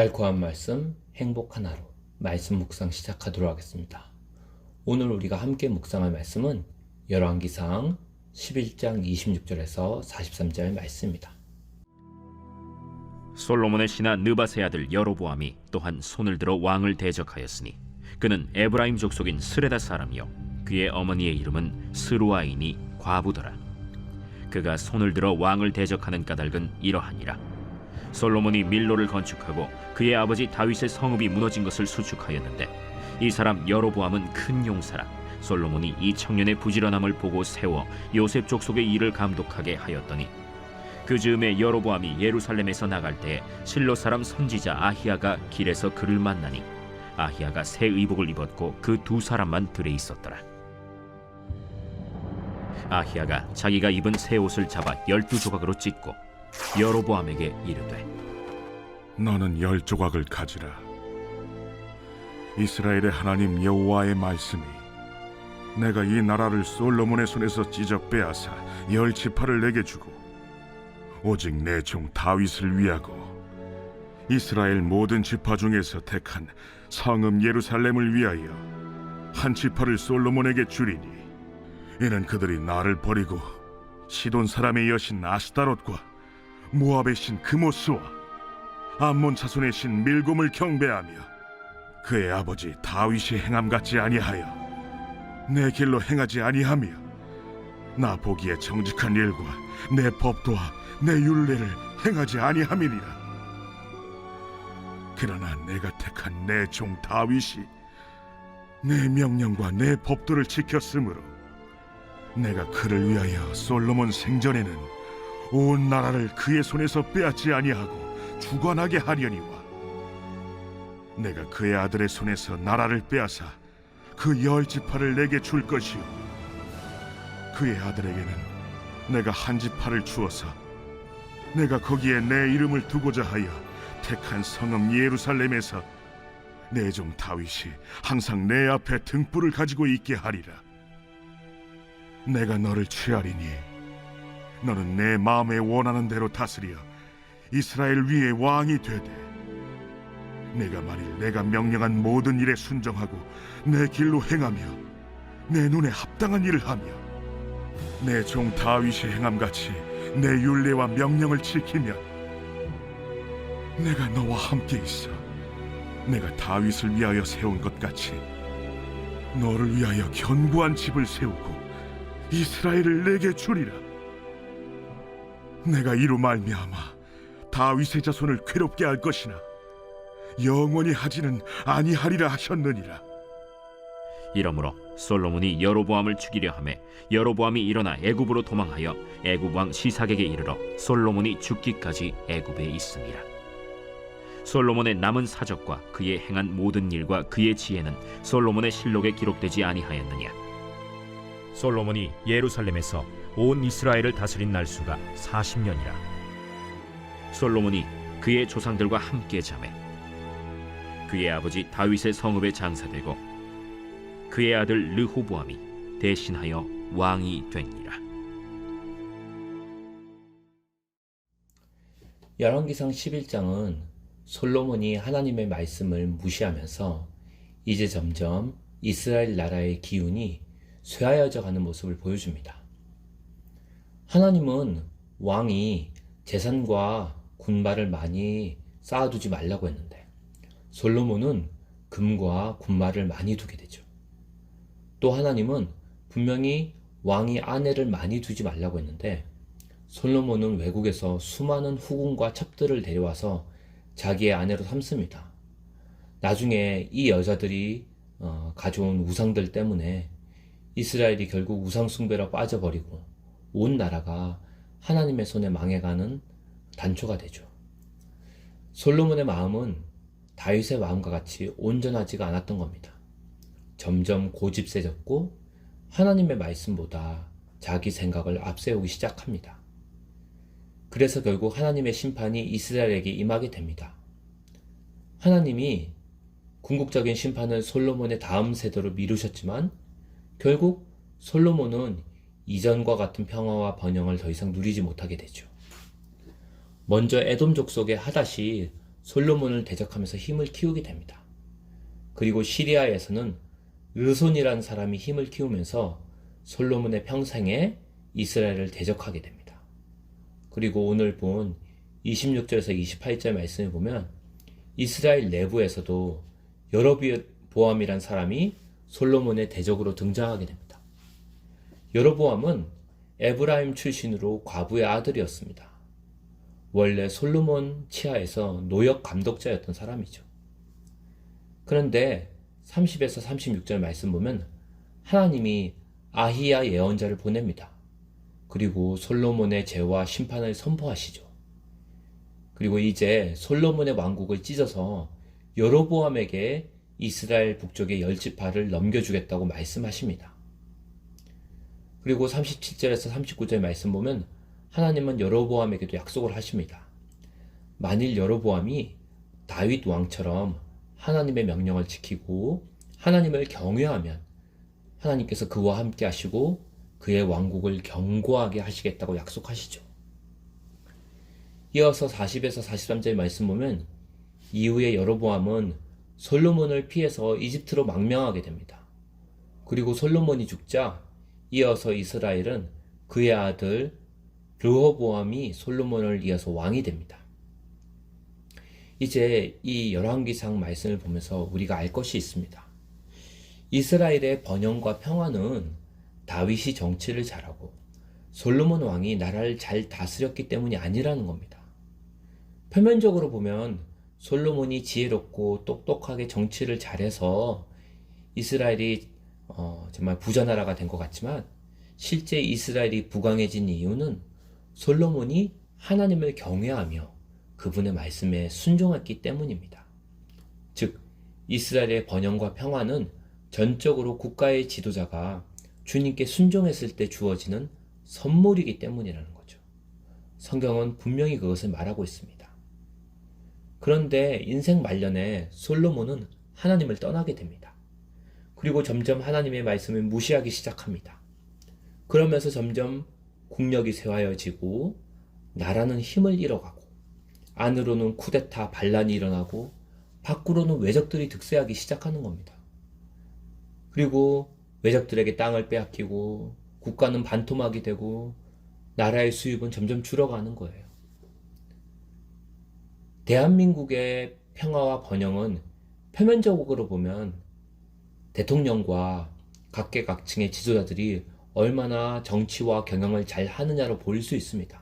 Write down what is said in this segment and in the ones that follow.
달콤한 말씀, 행복한 하루, 말씀 묵상 시작하도록 하겠습니다. 오늘 우리가 함께 묵상할 말씀은 열왕기상 11장 26절에서 43절 말씀입니다. 솔로몬의 신하 느밧의 아들 여로보암이 또한 손을 들어 왕을 대적하였으니 그는 에브라임 족속인 스레다 사람이요 그의 어머니의 이름은 스루아이니 과부더라. 그가 손을 들어 왕을 대적하는 까닭은 이러하니라. 솔로몬이 밀로를 건축하고 그의 아버지 다윗의 성읍이 무너진 것을 수축하였는데 이 사람 여로보암은 큰 용사라. 솔로몬이 이 청년의 부지런함을 보고 세워 요셉 족속의 일을 감독하게 하였더니 그 즈음에 여로보암이 예루살렘에서 나갈 때 실로 사람 선지자 아히야가 길에서 그를 만나니 아히야가 새 의복을 입었고 그 두 사람만 들에 있었더라. 아히야가 자기가 입은 새 옷을 잡아 12조각으로 찢고 여로보암에게 이르되 너는 10조각을 가지라. 이스라엘의 하나님 여호와의 말씀이 내가 이 나라를 솔로몬의 손에서 찢어 빼앗아 10지파를 내게 주고 오직 내 종 다윗을 위하고 이스라엘 모든 지파 중에서 택한 성읍 예루살렘을 위하여 한 지파를 솔로몬에게 주리니 이는 그들이 나를 버리고 시돈 사람의 여신 아스다롯과 모압의 신 그모스와 암몬 자손의 신 밀곰을 경배하며 그의 아버지 다윗이 행함 같지 아니하여 내 길로 행하지 아니하며 나 보기에 정직한 일과 내 법도와 내 율례를 행하지 아니함이니라. 그러나 내가 택한 내 종 다윗이 내 명령과 내 법도를 지켰으므로 내가 그를 위하여 솔로몬 생전에는 온 나라를 그의 손에서 빼앗지 아니하고 주관하게 하려니와 내가 그의 아들의 손에서 나라를 빼앗아 그 10지파를 내게 줄 것이요 그의 아들에게는 내가 한 지파를 주어서 내가 거기에 내 이름을 두고자 하여 택한 성읍 예루살렘에서 내 종 다윗이 항상 내 앞에 등불을 가지고 있게 하리라. 내가 너를 취하리니 너는 내 마음에 원하는 대로 다스려 이스라엘 위에 왕이 되되 내가 만일 내가 명령한 모든 일에 순종하고 내 길로 행하며 내 눈에 합당한 일을 하며 내 종 다윗이 행함같이 내 율례와 명령을 지키면 내가 너와 함께 있어 내가 다윗을 위하여 세운 것 같이 너를 위하여 견고한 집을 세우고 이스라엘을 내게 주리라. 내가 이로 말미암아 다윗의 자손을 괴롭게 할 것이나 영원히 하지는 아니하리라 하셨느니라. 이러므로 솔로몬이 여로보암을 죽이려 하매 여로보암이 일어나 애굽으로 도망하여 애굽 왕 시삭에게 이르러 솔로몬이 죽기까지 애굽에 있음이라. 솔로몬의 남은 사적과 그의 행한 모든 일과 그의 지혜는 솔로몬의 실록에 기록되지 아니하였느냐. 솔로몬이 예루살렘에서 온 이스라엘을 다스린 날수가 40년이라. 솔로몬이 그의 조상들과 함께 자매 그의 아버지 다윗의 성읍에 장사되고 그의 아들 르호보암이 대신하여 왕이 되니라. 열왕기상 11장은 솔로몬이 하나님의 말씀을 무시하면서 이제 점점 이스라엘 나라의 기운이 쇠하여져 가는 모습을 보여줍니다. 하나님은 왕이 재산과 군말을 많이 쌓아두지 말라고 했는데 솔로몬은 금과 군말을 많이 두게 되죠. 또 하나님은 분명히 왕이 아내를 많이 두지 말라고 했는데 솔로몬은 외국에서 수많은 후궁과 첩들을 데려와서 자기의 아내로 삼습니다. 나중에 이 여자들이 가져온 우상들 때문에 이스라엘이 결국 우상 숭배로 빠져버리고 온 나라가 하나님의 손에 망해가는 단초가 되죠. 솔로몬의 마음은 다윗의 마음과 같이 온전하지가 않았던 겁니다. 점점 고집세졌고 하나님의 말씀보다 자기 생각을 앞세우기 시작합니다. 그래서 결국 하나님의 심판이 이스라엘에게 임하게 됩니다. 하나님이 궁극적인 심판을 솔로몬의 다음 세대로 미루셨지만 결국 솔로몬은 이전과 같은 평화와 번영을 더 이상 누리지 못하게 되죠. 먼저 에돔 족속의 하닷이 솔로몬을 대적하면서 힘을 키우게 됩니다. 그리고 시리아에서는 르손이라는 사람이 힘을 키우면서 솔로몬의 평생에 이스라엘을 대적하게 됩니다. 그리고 오늘 본 26절에서 28절 말씀을 보면 이스라엘 내부에서도 여로보암이란 사람이 솔로몬의 대적으로 등장하게 됩니다. 여로보암은 에브라임 출신으로 과부의 아들이었습니다. 원래 솔로몬 치하에서 노역 감독자였던 사람이죠. 그런데 30에서 36절 말씀 보면 하나님이 아히야 예언자를 보냅니다. 그리고 솔로몬의 죄와 심판을 선포하시죠. 그리고 이제 솔로몬의 왕국을 찢어서 여로보암에게 이스라엘 북쪽의 10지파를 넘겨주겠다고 말씀하십니다. 그리고 37절에서 39절 말씀 보면 하나님은 여로보암에게도 약속을 하십니다. 만일 여로보암이 다윗 왕처럼 하나님의 명령을 지키고 하나님을 경외하면 하나님께서 그와 함께 하시고 그의 왕국을 견고하게 하시겠다고 약속하시죠. 이어서 40에서 43절 말씀 보면 이후에 여로보암은 솔로몬을 피해서 이집트로 망명하게 됩니다. 그리고 솔로몬이 죽자 이어서 이스라엘은 그의 아들 르호보암이 솔로몬을 이어서 왕이 됩니다. 이제 이 열왕기상 말씀을 보면서 우리가 알 것이 있습니다. 이스라엘의 번영과 평화는 다윗이 정치를 잘하고 솔로몬 왕이 나라를 잘 다스렸기 때문이 아니라는 겁니다. 표면적으로 보면 솔로몬이 지혜롭고 똑똑하게 정치를 잘해서 이스라엘이 정말 부자나라가 된 것 같지만 실제 이스라엘이 부강해진 이유는 솔로몬이 하나님을 경외하며 그분의 말씀에 순종했기 때문입니다. 즉 이스라엘의 번영과 평화는 전적으로 국가의 지도자가 주님께 순종했을 때 주어지는 선물이기 때문이라는 거죠. 성경은 분명히 그것을 말하고 있습니다. 그런데 인생 말년에 솔로몬은 하나님을 떠나게 됩니다. 그리고 점점 하나님의 말씀을 무시하기 시작합니다. 그러면서 점점 국력이 쇠하여지고 나라는 힘을 잃어가고 안으로는 쿠데타 반란이 일어나고 밖으로는 외적들이 득세하기 시작하는 겁니다. 그리고 외적들에게 땅을 빼앗기고 국가는 반토막이 되고 나라의 수입은 점점 줄어가는 거예요. 대한민국의 평화와 번영은 표면적으로 보면 대통령과 각계각층의 지도자들이 얼마나 정치와 경영을 잘 하느냐로 보일 수 있습니다.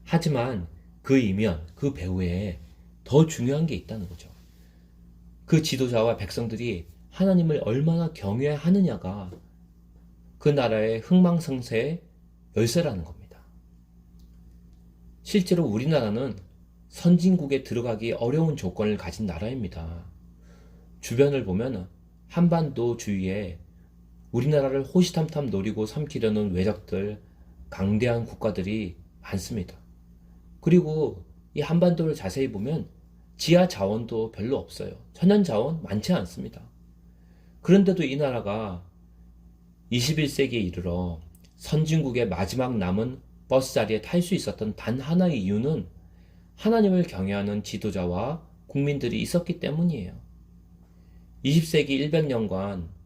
하지만 그 이면, 그 배후에 더 중요한 게 있다는 거죠. 그 지도자와 백성들이 하나님을 얼마나 경외하느냐가 그 나라의 흥망성쇠의 열쇠라는 겁니다. 실제로 우리나라는 선진국에 들어가기 어려운 조건을 가진 나라입니다. 주변을 보면 한반도 주위에 우리나라를 호시탐탐 노리고 삼키려는 외적들, 강대한 국가들이 많습니다. 그리고 이 한반도를 자세히 보면 지하 자원도 별로 없어요. 천연 자원 많지 않습니다. 그런데도 이 나라가 21세기에 이르러 선진국의 마지막 남은 버스 자리에 탈 수 있었던 단 하나의 이유는 하나님을 경외하는 지도자와 국민들이 있었기 때문이에요. 20세기 100년간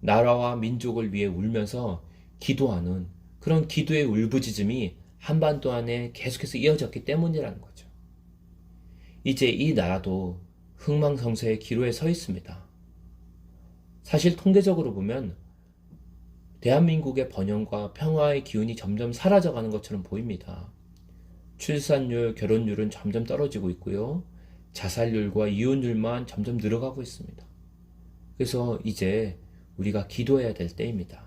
나라와 민족을 위해 울면서 기도하는 그런 기도의 울부짖음이 한반도 안에 계속해서 이어졌기 때문이라는 거죠. 이제 이 나라도 흥망성쇠의 기로에 서 있습니다. 사실 통계적으로 보면 대한민국의 번영과 평화의 기운이 점점 사라져가는 것처럼 보입니다. 출산율, 결혼율은 점점 떨어지고 있고요. 자살률과 이혼율만 점점 늘어가고 있습니다. 그래서 이제 우리가 기도해야 될 때입니다.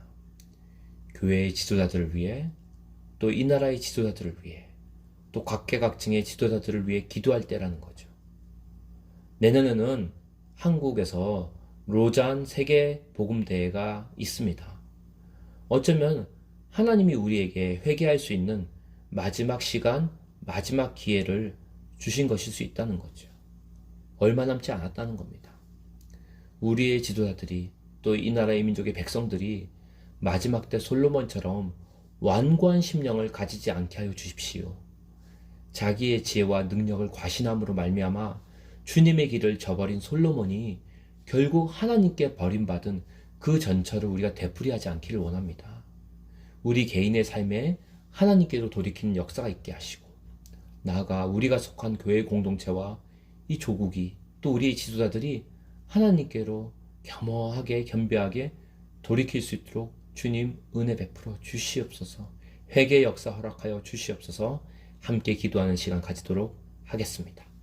교회의 지도자들을 위해, 또 이 나라의 지도자들을 위해, 또 각계각층의 지도자들을 위해 기도할 때라는 거죠. 내년에는 한국에서 로잔 세계 복음대회가 있습니다. 어쩌면 하나님이 우리에게 회개할 수 있는 마지막 시간, 마지막 기회를 주신 것일 수 있다는 거죠. 얼마 남지 않았다는 겁니다. 우리의 지도자들이 또 이 나라의 민족의 백성들이 마지막 때 솔로몬처럼 완고한 심령을 가지지 않게 하여 주십시오. 자기의 지혜와 능력을 과신함으로 말미암아 주님의 길을 저버린 솔로몬이 결국 하나님께 버림받은 그 전철을 우리가 되풀이하지 않기를 원합니다. 우리 개인의 삶에 하나님께로 돌이키는 역사가 있게 하시고, 나아가 우리가 속한 교회 공동체와 이 조국이, 또 우리의 지도자들이 하나님께로 겸허하게 겸비하게 돌이킬 수 있도록 주님 은혜 베풀어 주시옵소서. 회개의 역사 허락하여 주시옵소서. 함께 기도하는 시간 가지도록 하겠습니다.